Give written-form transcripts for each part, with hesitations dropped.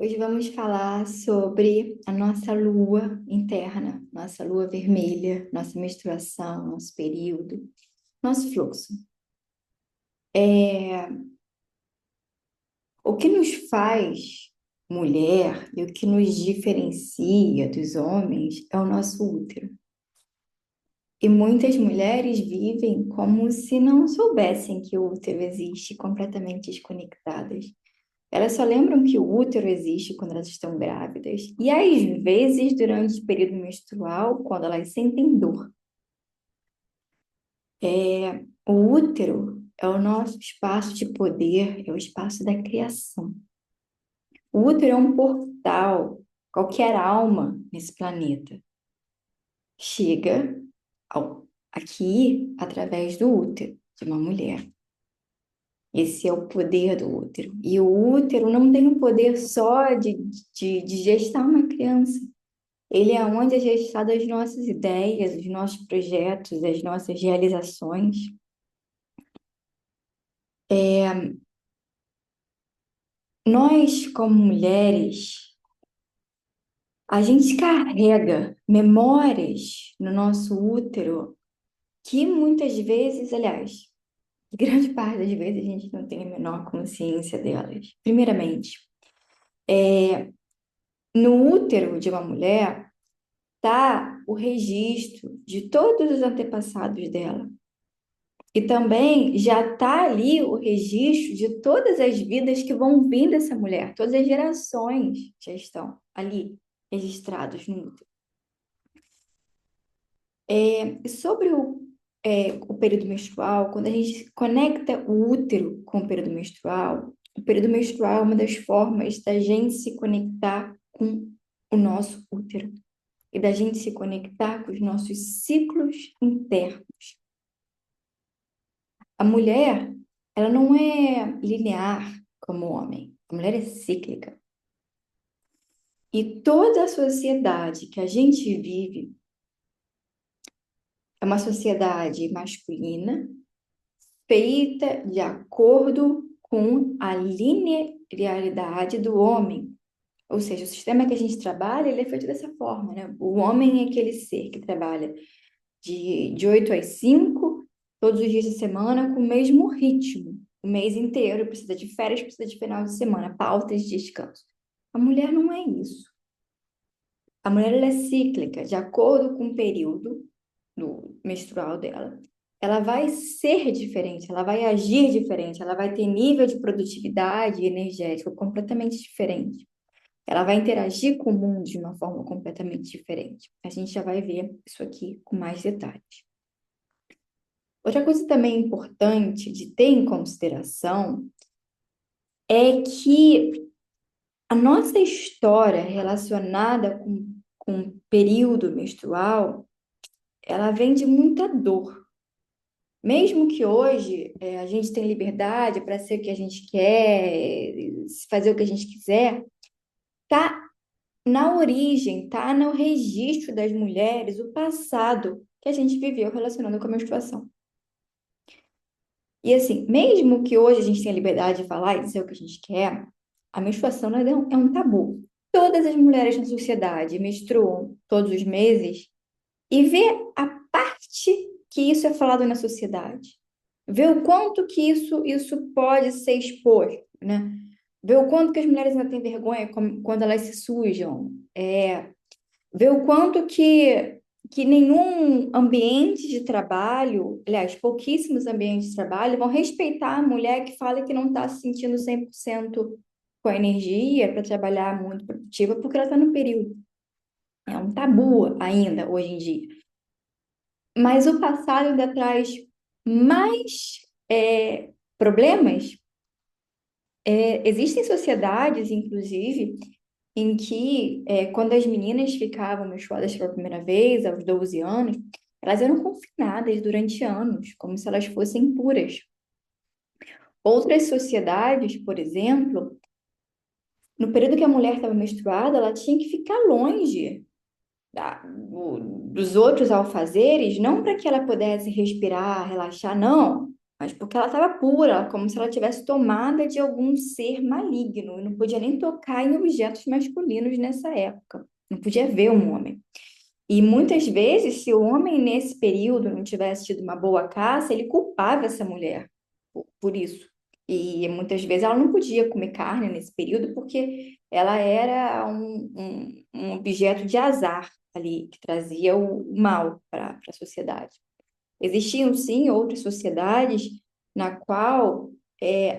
Hoje vamos falar sobre a nossa lua interna, nossa lua vermelha, nossa menstruação, nosso período, nosso fluxo. É, o que nos faz mulher e o que nos diferencia dos homens é o nosso útero. E muitas mulheres vivem como se não soubessem que o útero existe, completamente desconectadas. Elas só lembram que o útero existe quando elas estão grávidas e, às vezes, durante o período menstrual, quando elas sentem dor. O útero é o nosso espaço de poder, é o espaço da criação. O útero é um portal. Qualquer alma nesse planeta chega aqui através do útero de uma mulher. Esse é o poder do útero. E o útero não tem o poder só de gestar uma criança. Ele é onde é gestada as nossas ideias, os nossos projetos, as nossas realizações. Nós, como mulheres, a gente carrega memórias no nosso útero que muitas vezes, aliás, grande parte das vezes a gente não tem a menor consciência delas. Primeiramente, no útero de uma mulher está o registro de todos os antepassados dela. E também já está ali o registro de todas as vidas que vão vir dessa mulher, todas as gerações já estão ali registrados no útero. E sobre o período menstrual, quando a gente conecta o útero com o período menstrual é uma das formas da gente se conectar com o nosso útero e da gente se conectar com os nossos ciclos internos. A mulher, ela não é linear como o homem. A mulher é cíclica. E toda a sociedade que a gente vive é uma sociedade masculina feita de acordo com a linearidade do homem. Ou seja, o sistema que a gente trabalha, ele é feito dessa forma, né? O homem é aquele ser que trabalha de 8 às 5 todos os dias da semana, com o mesmo ritmo. O mês inteiro precisa de férias, precisa de final de semana, pautas de descanso. A mulher não é isso. A mulher ela é cíclica, de acordo com o período menstrual dela. Ela vai ser diferente, ela vai agir diferente, ela vai ter nível de produtividade energética completamente diferente. Ela vai interagir com o mundo de uma forma completamente diferente. A gente já vai ver isso aqui com mais detalhes. Outra coisa também importante de ter em consideração é que a nossa história relacionada com o período menstrual, ela vem de muita dor. Mesmo que hoje a gente tenha liberdade para ser o que a gente quer, fazer o que a gente quiser, tá na origem, tá no registro das mulheres o passado que a gente viveu relacionado com a menstruação. E assim, mesmo que hoje a gente tenha liberdade de falar e dizer o que a gente quer, a menstruação ainda é um tabu. Todas as mulheres na sociedade menstruam todos os meses e vê a parte que isso é falado na sociedade. Vê o quanto que isso pode ser exposto, né? Vê o quanto que as mulheres ainda têm vergonha quando elas se sujam. Vê o quanto que nenhum ambiente de trabalho, aliás, pouquíssimos ambientes de trabalho vão respeitar a mulher que fala que não está se sentindo 100% com a energia para trabalhar muito produtiva porque ela está no período. É um tabu ainda hoje em dia. Mas o passado ainda traz mais problemas. Existem sociedades, inclusive, em que, quando as meninas ficavam menstruadas pela primeira vez, aos 12 anos, elas eram confinadas durante anos, como se elas fossem puras. Outras sociedades, por exemplo, no período que a mulher estava menstruada, ela tinha que ficar longe dos outros alfazeres, não para que ela pudesse respirar, relaxar, não. mas porque ela estava pura, como se ela tivesse tomada de algum ser maligno, e não podia nem tocar em objetos masculinos nessa época, não podia ver um homem. E muitas vezes, se o homem nesse período não tivesse tido uma boa caça, ele culpava essa mulher por isso. E muitas vezes ela não podia comer carne nesse período porque ela era um objeto de azar ali, que trazia o mal para a sociedade. Existiam, sim, outras sociedades na qual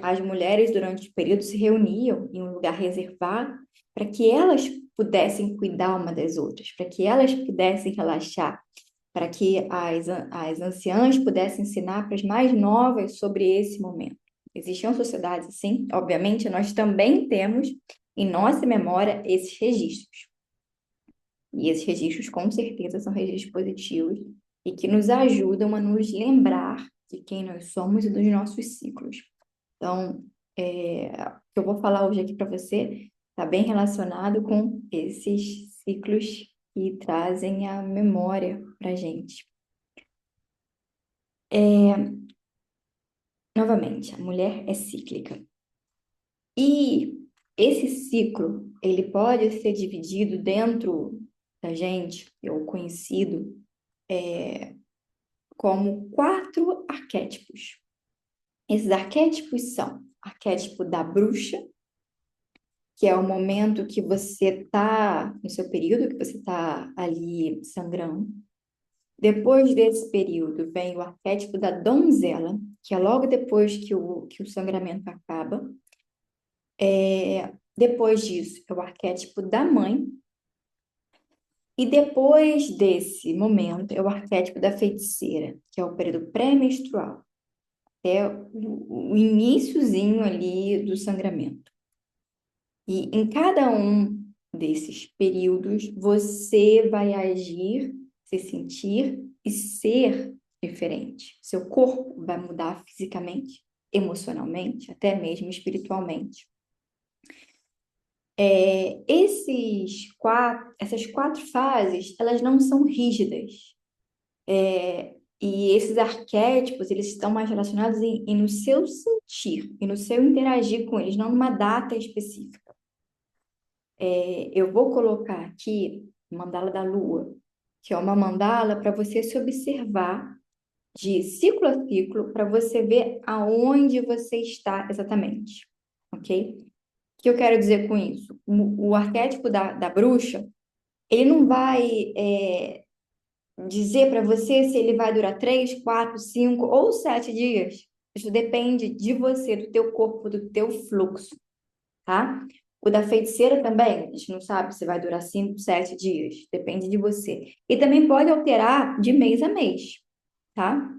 as mulheres, durante o período, se reuniam em um lugar reservado para que elas pudessem cuidar uma das outras, para que elas pudessem relaxar, para que as anciãs pudessem ensinar para as mais novas sobre esse momento. Existiam sociedades assim, obviamente, nós também temos em nossa memória esses registros. E esses registros, com certeza, são registros positivos e que nos ajudam a nos lembrar de quem nós somos e dos nossos ciclos. Então, o que eu vou falar hoje aqui para você está bem relacionado com esses ciclos que trazem a memória para a gente. Novamente, a mulher é cíclica. E esse ciclo, ele pode ser dividido dentro da gente, ou conhecido, como 4 arquétipos. Esses arquétipos são arquétipo da bruxa, que é o momento que você está no seu período, que você está ali sangrando. Depois desse período vem o arquétipo da donzela, que é logo depois que o sangramento acaba. Depois disso é o arquétipo da mãe. E depois desse momento é o arquétipo da feiticeira, que é o período pré-menstrual. É o iniciozinho ali do sangramento. E em cada um desses períodos, você vai agir, se sentir e ser diferente. Seu corpo vai mudar fisicamente, emocionalmente, até mesmo espiritualmente. Essas 4 fases, elas não são rígidas. E esses arquétipos, eles estão mais relacionados no seu sentir e no seu interagir com eles, não numa data específica. Eu vou colocar aqui mandala da lua, que é uma mandala para você se observar de ciclo a ciclo, para você ver aonde você está exatamente, ok? O que eu quero dizer com isso? O arquétipo da bruxa, ele não vai dizer para você se ele vai durar 3, 4, 5 ou 7 dias. Isso depende de você, do teu corpo, do teu fluxo, tá? O da feiticeira também, a gente não sabe se vai durar 5, 7 dias, depende de você. E também pode alterar de mês a mês, tá?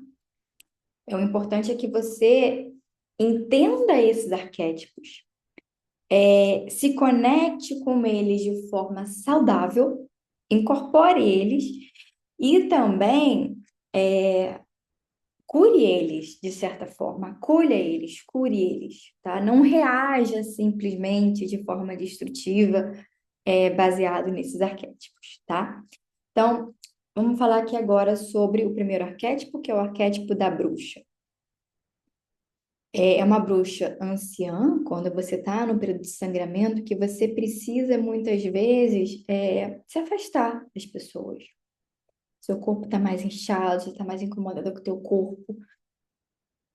O importante é que você entenda esses arquétipos, se conecte com eles de forma saudável, incorpore eles e também cure eles, de certa forma, acolha eles, cure eles, tá? Não reaja simplesmente de forma destrutiva, baseado nesses arquétipos, tá? Então, vamos falar aqui agora sobre o primeiro arquétipo, que é o arquétipo da bruxa. É uma bruxa anciã, quando você está no período de sangramento, que você precisa, muitas vezes, se afastar das pessoas. Seu corpo está mais inchado, você está mais incomodado com o teu corpo.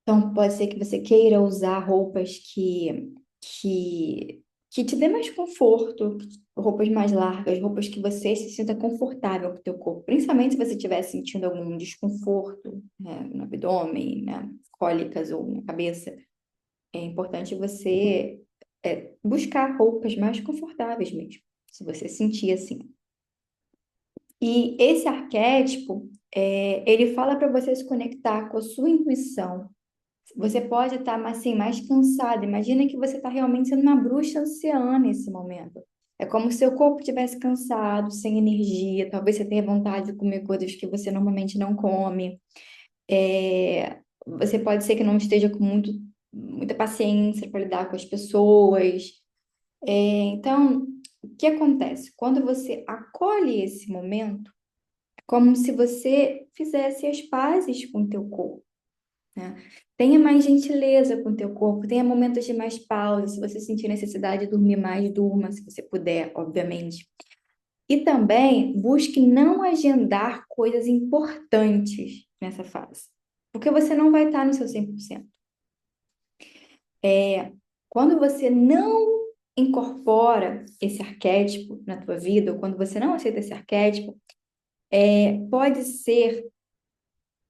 Então, pode ser que você queira usar roupas que, que te dê mais conforto, roupas mais largas, roupas que você se sinta confortável com o teu corpo. Principalmente se você estiver sentindo algum desconforto, né, no abdômen, né, cólicas ou na cabeça. É importante você buscar roupas mais confortáveis mesmo, se você sentir assim. E esse arquétipo, ele fala para você se conectar com a sua intuição. Você pode estar assim, mais cansado. Imagina que você está realmente sendo uma bruxa anciã nesse momento. É como se seu corpo estivesse cansado, sem energia. Talvez você tenha vontade de comer coisas que você normalmente não come. Você pode ser que não esteja com muita paciência para lidar com as pessoas. Então, o que acontece? Quando você acolhe esse momento, é como se você fizesse as pazes com o teu corpo. né? Tenha mais gentileza com o teu corpo, tenha momentos de mais pausa. Se você sentir necessidade de dormir mais, durma, se você puder, obviamente. E também busque não agendar coisas importantes nessa fase, porque você não vai estar no seu 100%. Quando você não incorpora esse arquétipo na tua vida, ou quando você não aceita esse arquétipo, pode ser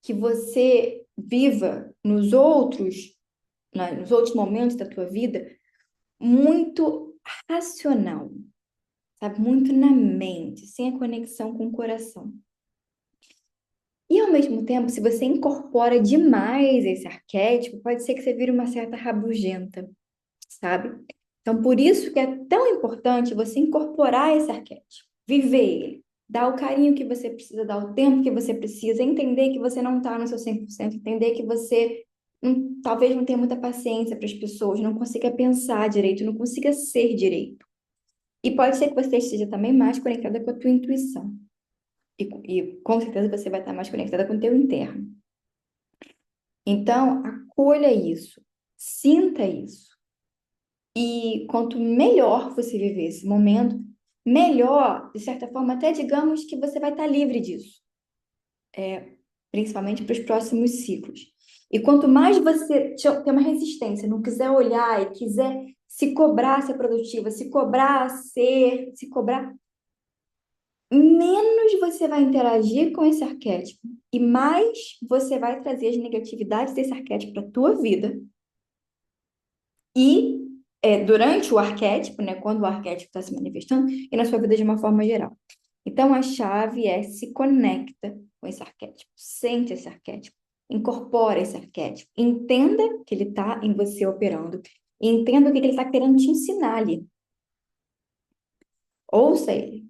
que você viva nos outros momentos da tua vida, muito racional, sabe? Muito na mente, sem a conexão com o coração. E ao mesmo tempo, se você incorpora demais esse arquétipo, pode ser que você vire uma certa rabugenta, sabe? Então, por isso que é tão importante você incorporar esse arquétipo, viver ele, dar o carinho que você precisa, dar o tempo que você precisa, entender que você não está no seu 100%, entender que você talvez não tenha muita paciência para as pessoas, não consiga pensar direito, não consiga ser direito. E pode ser que você esteja também mais conectada com a tua intuição. E com certeza você vai estar mais conectada com o teu interno. Então, acolha isso, sinta isso. E quanto melhor você viver esse momento, melhor, de certa forma, até digamos que você vai estar livre disso, principalmente para os próximos ciclos. E quanto mais você tem uma resistência, não quiser olhar e quiser se cobrar ser produtiva, se cobrar, menos você vai interagir com esse arquétipo e mais você vai trazer as negatividades desse arquétipo para a tua vida. E durante o arquétipo, né, quando o arquétipo está se manifestando, e na sua vida de uma forma geral. Então, a chave é se conecta com esse arquétipo, sente esse arquétipo, incorpora esse arquétipo, entenda que ele está em você operando, e entenda o que ele está querendo te ensinar ali. Ouça ele,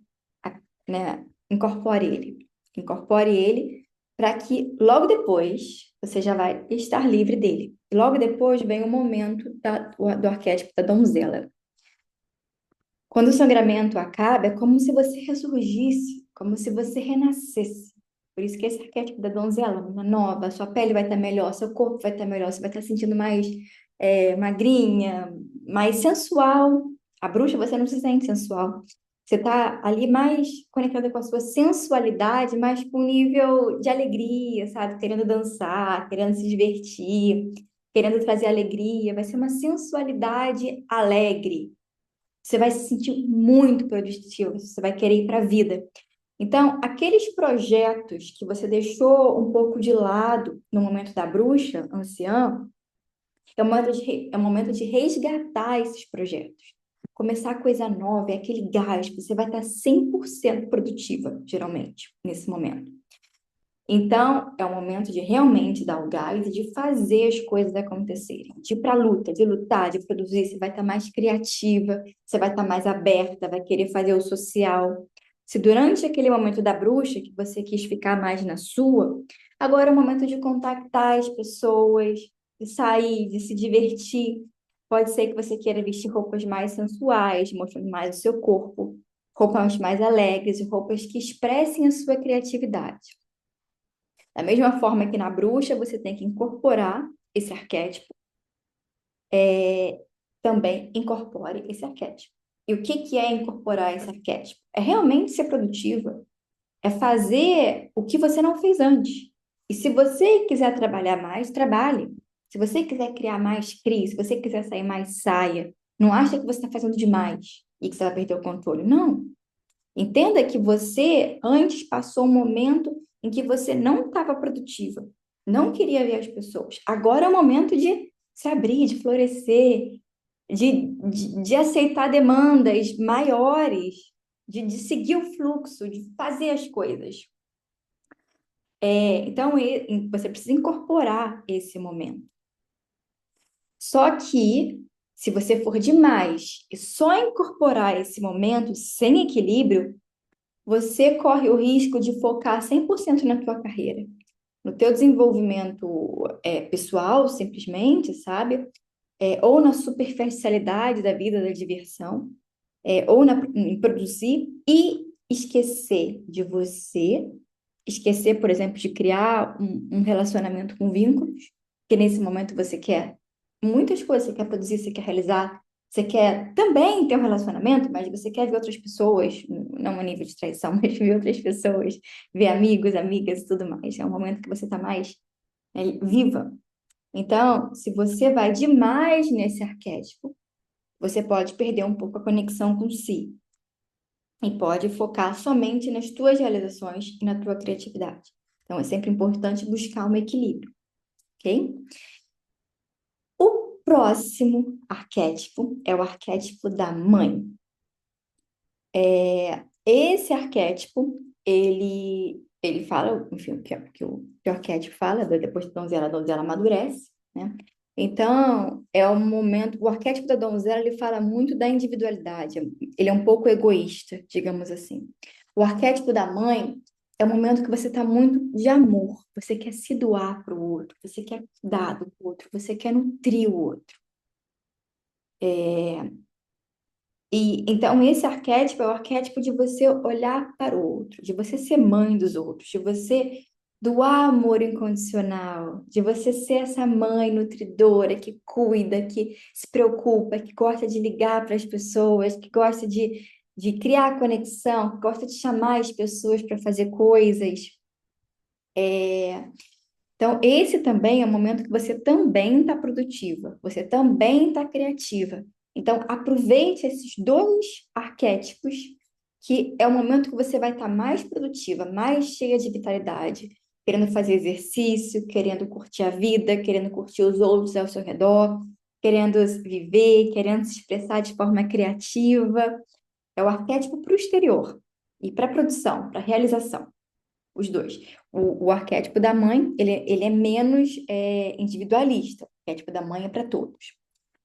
né, incorpore ele para que logo depois você já vai estar livre dele. E logo depois vem o momento do arquétipo da donzela. Quando o sangramento acaba, é como se você ressurgisse, como se você renascesse. Por isso que esse arquétipo da donzela, uma nova, sua pele vai estar melhor, seu corpo vai estar melhor, você vai estar sentindo mais magrinha, mais sensual. A bruxa, você não se sente sensual. Você está ali mais conectada com a sua sensualidade, mais com um nível de alegria, sabe? Querendo dançar, querendo se divertir, querendo trazer alegria. Vai ser uma sensualidade alegre. Você vai se sentir muito produtivo, você vai querer ir para a vida. Então, aqueles projetos que você deixou um pouco de lado no momento da bruxa, anciã, é o momento de resgatar esses projetos. Começar coisa nova, é aquele gás, você vai estar 100% produtiva, geralmente, nesse momento. Então, é o momento de realmente dar o gás e de fazer as coisas acontecerem, de ir para a luta, de lutar, de produzir. Você vai estar mais criativa, você vai estar mais aberta, vai querer fazer o social. Se durante aquele momento da bruxa, que você quis ficar mais na sua, agora é o momento de contactar as pessoas, de sair, de se divertir. Pode ser que você queira vestir roupas mais sensuais, mostrando mais o seu corpo, roupas mais alegres, roupas que expressem a sua criatividade. Da mesma forma que na bruxa você tem que incorporar esse arquétipo, também incorpore esse arquétipo. E o que é incorporar esse arquétipo? É realmente ser produtiva, é fazer o que você não fez antes. E se você quiser trabalhar mais, trabalhe. Se você quiser criar mais, crie. Se você quiser sair mais, saia. Não acha que você está fazendo demais e que você vai perder o controle. Não. Entenda que você antes passou um momento em que você não estava produtiva, não queria ver as pessoas. Agora é o momento de se abrir, de florescer, de aceitar demandas maiores, de seguir o fluxo, de fazer as coisas. Então, você precisa incorporar esse momento. Só que, se você for demais e só incorporar esse momento sem equilíbrio, você corre o risco de focar 100% na tua carreira, no teu desenvolvimento pessoal, simplesmente, sabe? Ou na superficialidade da vida, da diversão, ou em produzir e esquecer de você, esquecer, por exemplo, de criar um relacionamento com vínculos, que nesse momento você quer muitas coisas, você quer produzir, você quer realizar, você quer também ter um relacionamento, mas você quer ver outras pessoas, não a nível de traição, mas ver outras pessoas, ver amigos, amigas e tudo mais. É um momento que você está mais viva. Então, se você vai demais nesse arquétipo, você pode perder um pouco a conexão com si e pode focar somente nas tuas realizações e na tua criatividade. Então, é sempre importante buscar um equilíbrio, ok? O próximo arquétipo é o arquétipo da mãe. Esse arquétipo, ele fala, enfim, que o arquétipo fala, depois da donzela, a donzela amadurece, né? Então, é um momento, o arquétipo da donzela, ele fala muito da individualidade, ele é um pouco egoísta, digamos assim. O arquétipo da mãe é o momento que você está muito de amor, você quer se doar para o outro, você quer dar do outro, você quer nutrir o outro. E então esse arquétipo é o arquétipo de você olhar para o outro, de você ser mãe dos outros, de você doar amor incondicional, de você ser essa mãe nutridora que cuida, que se preocupa, que gosta de ligar para as pessoas, que gosta de criar conexão, que gosta de chamar as pessoas para fazer coisas. Então, esse também é o momento que você também está produtiva, você também está criativa. Então, aproveite esses dois arquétipos, que é o momento que você vai estar mais produtiva, mais cheia de vitalidade, querendo fazer exercício, querendo curtir a vida, querendo curtir os outros ao seu redor, querendo viver, querendo se expressar de forma criativa. É o arquétipo para o exterior e para a produção, para a realização. Os dois. O arquétipo da mãe, ele é menos individualista. O arquétipo da mãe é para todos.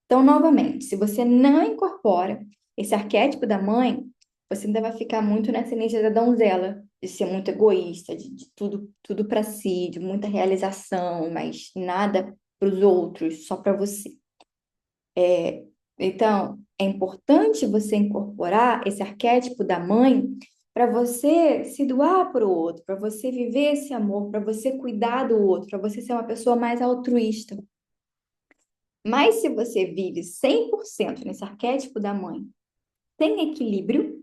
Então, novamente, se você não incorpora esse arquétipo da mãe, você ainda vai ficar muito nessa energia da donzela, de ser muito egoísta, de tudo para si, de muita realização, mas nada para os outros, só para você. Então, é importante você incorporar esse arquétipo da mãe para você se doar para o outro, para você viver esse amor, para você cuidar do outro, para você ser uma pessoa mais altruísta. Mas se você vive 100% nesse arquétipo da mãe, sem equilíbrio,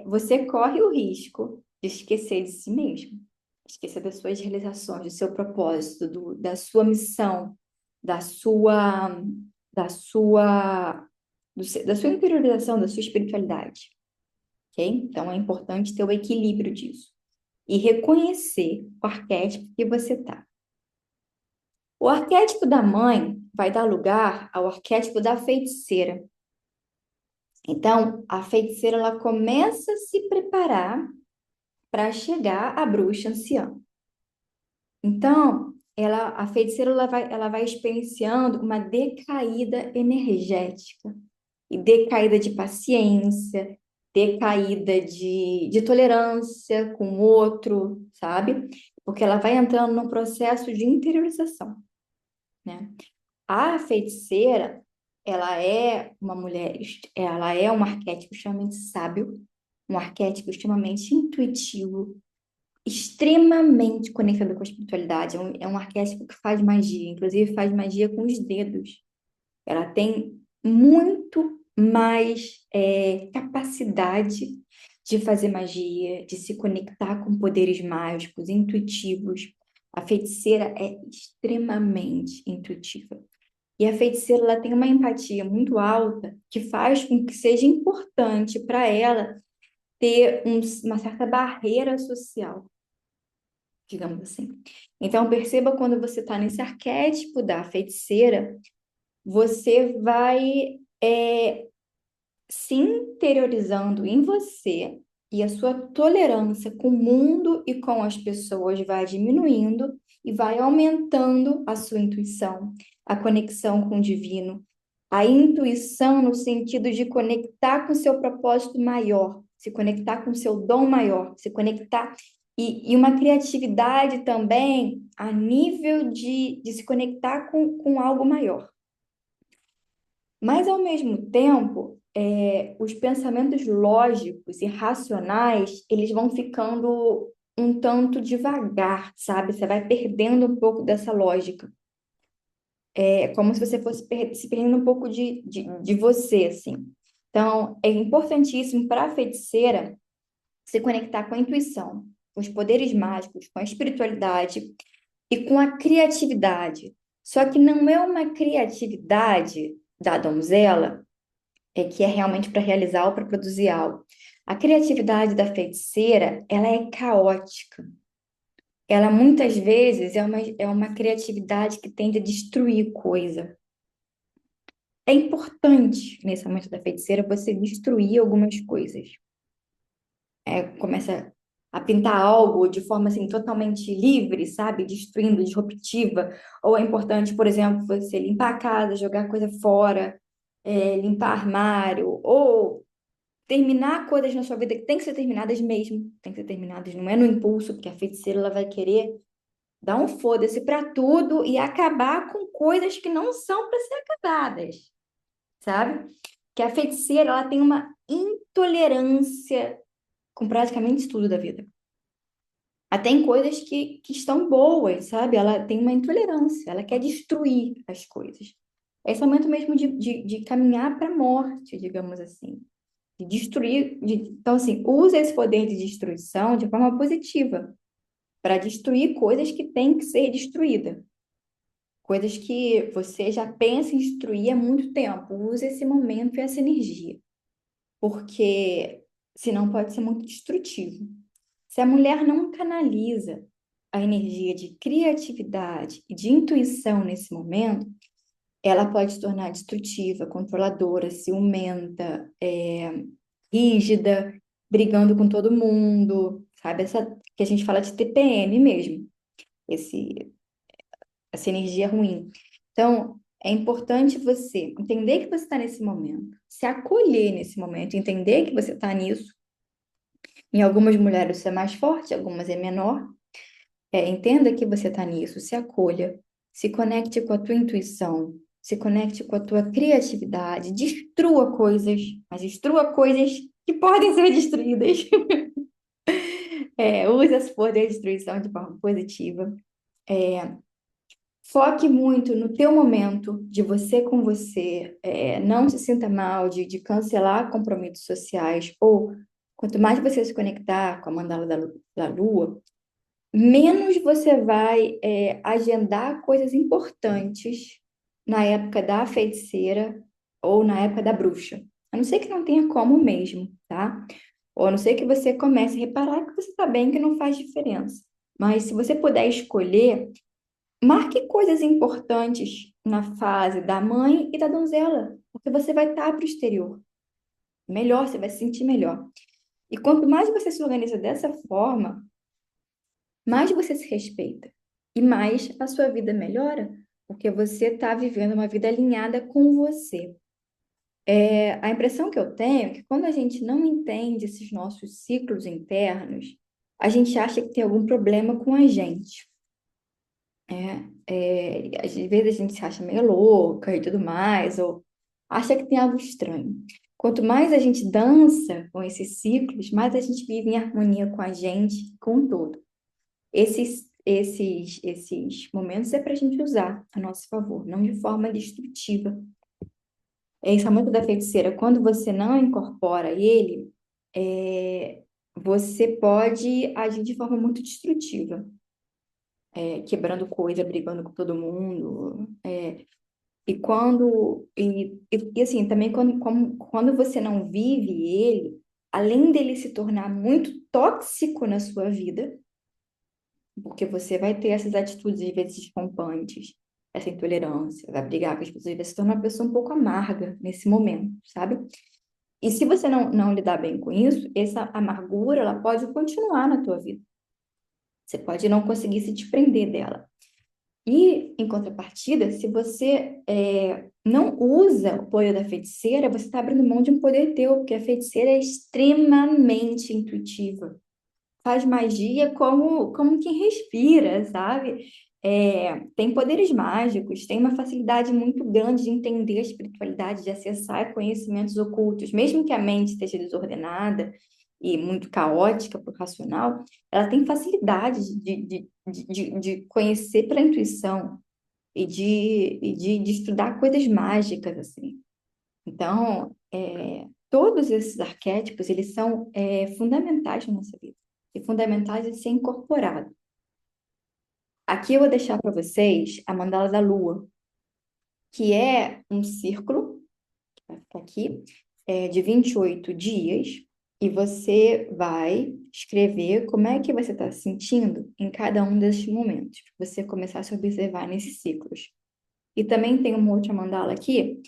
você corre o risco de esquecer de si mesmo, esquecer das suas realizações, do seu propósito, da sua missão, da sua, da sua da sua interiorização, da sua espiritualidade, ok? Então, é importante ter o equilíbrio disso e reconhecer o arquétipo que você está. O arquétipo da mãe vai dar lugar ao arquétipo da feiticeira. Então, a feiticeira, ela começa a se preparar para chegar à bruxa anciã. Então, a feiticeira, ela vai experienciando uma decaída energética e decaída de paciência, decaída de tolerância com o outro, sabe? Porque ela vai entrando num processo de interiorização, né? A feiticeira, ela é uma mulher, ela é um arquétipo extremamente sábio, um arquétipo extremamente intuitivo, extremamente conectado com a espiritualidade. É um arquétipo que faz magia, inclusive faz magia com os dedos. Ela tem muito mais capacidade de fazer magia, de se conectar com poderes mágicos, intuitivos. A feiticeira é extremamente intuitiva. E a feiticeira ela tem uma empatia muito alta que faz com que seja importante para ela ter uma certa barreira social, digamos assim. Então, perceba quando você está nesse arquétipo da feiticeira, você vai se interiorizando em você e a sua tolerância com o mundo e com as pessoas vai diminuindo e vai aumentando a sua intuição, a conexão com o divino, a intuição no sentido de conectar com o seu propósito maior, se conectar com o seu dom maior, se conectar e uma criatividade também a nível de se conectar com algo maior. Mas, ao mesmo tempo, os pensamentos lógicos e racionais, eles vão ficando um tanto devagar, sabe? Você vai perdendo um pouco dessa lógica. É como se você fosse se perdendo um pouco de você, assim. Então, é importantíssimo para a feiticeira se conectar com a intuição, com os poderes mágicos, com a espiritualidade e com a criatividade. Só que não é uma criatividade da donzela, que é realmente para realizar ou para produzir algo. A criatividade da feiticeira, ela é caótica. Ela muitas vezes é uma criatividade que tende a destruir coisa. É importante, nesse momento da feiticeira, você destruir algumas coisas. Começa a pintar algo de forma assim totalmente livre, sabe? Destruindo, disruptiva. Ou é importante, por exemplo, você limpar a casa, jogar coisa fora, limpar armário, ou terminar coisas na sua vida que tem que ser terminadas mesmo, tem que ser terminadas, não é no impulso, porque a feiticeira ela vai querer dar um foda-se para tudo e acabar com coisas que não são para ser acabadas, sabe? Que a feiticeira ela tem uma intolerância com praticamente tudo da vida. Até em coisas que estão boas, sabe? Ela tem uma intolerância, ela quer destruir as coisas. Esse momento mesmo de caminhar para a morte, digamos assim. De destruir. Então, assim, usa esse poder de destruição de forma positiva, para destruir coisas que têm que ser destruídas. Coisas que você já pensa em destruir há muito tempo. Use esse momento e essa energia. Porque senão pode ser muito destrutivo. Se a mulher não canaliza a energia de criatividade e de intuição nesse momento, ela pode se tornar destrutiva, controladora, ciumenta, rígida, brigando com todo mundo, sabe? Essa que a gente fala de TPM mesmo, esse, essa energia ruim. Então, é importante você entender que você está nesse momento, se acolher nesse momento, entender que você está nisso. Em algumas mulheres isso é mais forte, algumas é menor. Entenda que você está nisso, se acolha, se conecte com a tua intuição, se conecte com a tua criatividade, destrua coisas, mas destrua coisas que podem ser destruídas. Use esse poder de destruição de forma positiva. Foque muito no teu momento, de você com você. Não se sinta mal de cancelar compromissos sociais, ou quanto mais você se conectar com a mandala da lua, menos você vai agendar coisas importantes na época da feiticeira ou na época da bruxa. A não ser que não tenha como mesmo, tá? Ou a não ser que você comece a reparar que você está bem, que não faz diferença. Mas se você puder escolher, marque coisas importantes na fase da mãe e da donzela, porque você vai estar para o exterior. Melhor, você vai se sentir melhor. E quanto mais você se organiza dessa forma, mais você se respeita e mais a sua vida melhora, porque você está vivendo uma vida alinhada com você. A impressão que eu tenho é que quando a gente não entende esses nossos ciclos internos, a gente acha que tem algum problema com a gente. Às vezes a gente se acha meio louca e tudo mais, ou acha que tem algo estranho. Quanto mais a gente dança com esses ciclos, mais a gente vive em harmonia com a gente, com o todo. Esses momentos é para a gente usar a nosso favor, não de forma destrutiva. Esse momento da feiticeira, quando você não incorpora ele, você pode agir de forma muito destrutiva, quebrando coisa, brigando com todo mundo. E assim, também quando você não vive ele, além dele se tornar muito tóxico na sua vida, porque você vai ter essas atitudes, às vezes, descompantes, essa intolerância, vai brigar com as pessoas, vai se tornar uma pessoa um pouco amarga nesse momento, sabe? E se você não lidar bem com isso, essa amargura, ela pode continuar na tua vida. Você pode não conseguir se desprender dela. E, em contrapartida, se você não usa o poder da feiticeira, você está abrindo mão de um poder teu, porque a feiticeira é extremamente intuitiva. Faz magia como quem respira, sabe? Tem poderes mágicos, tem uma facilidade muito grande de entender a espiritualidade, de acessar conhecimentos ocultos, mesmo que a mente esteja desordenada, e muito caótica por racional, ela tem facilidade de conhecer pela intuição de estudar coisas mágicas, assim. Então, todos esses arquétipos, eles são fundamentais na nossa vida e fundamentais de ser incorporado. Aqui eu vou deixar para vocês a mandala da Lua, que é um círculo, que vai ficar aqui, de 28 dias, e você vai escrever como é que você está se sentindo em cada um desses momentos, para você começar a se observar nesses ciclos. E também tem uma outra mandala aqui,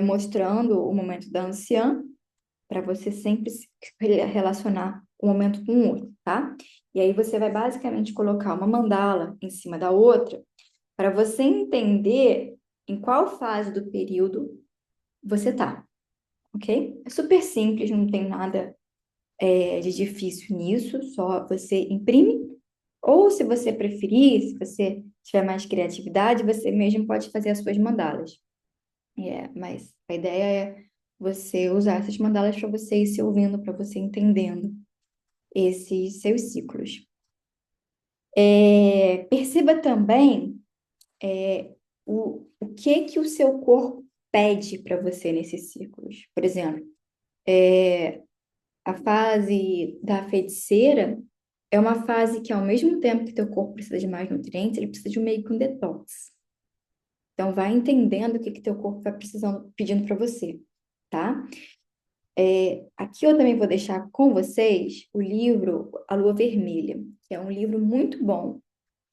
mostrando o momento da anciã, para você sempre se relacionar um momento com o outro, tá? E aí você vai basicamente colocar uma mandala em cima da outra, para você entender em qual fase do período você tá, ok? É super simples, não tem nada de difícil nisso, só você imprime, ou se você preferir, se você tiver mais criatividade, você mesmo pode fazer as suas mandalas. Mas a ideia é você usar essas mandalas para você ir se ouvindo, para você entendendo esses seus ciclos. Perceba também o que o seu corpo pede para você nesses ciclos. Por exemplo, a fase da feiticeira é uma fase que, ao mesmo tempo que teu corpo precisa de mais nutrientes, ele precisa de um meio que um detox. Então, vai entendendo o que teu corpo vai precisando, pedindo para você, tá? Aqui eu também vou deixar com vocês o livro A Lua Vermelha, que é um livro muito bom,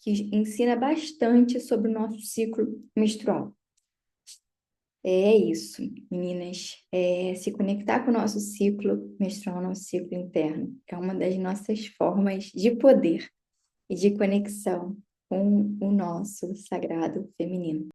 que ensina bastante sobre o nosso ciclo menstrual. É isso, meninas. Se conectar com o nosso ciclo menstrual, nosso ciclo interno, é uma das nossas formas de poder e de conexão com o nosso sagrado feminino.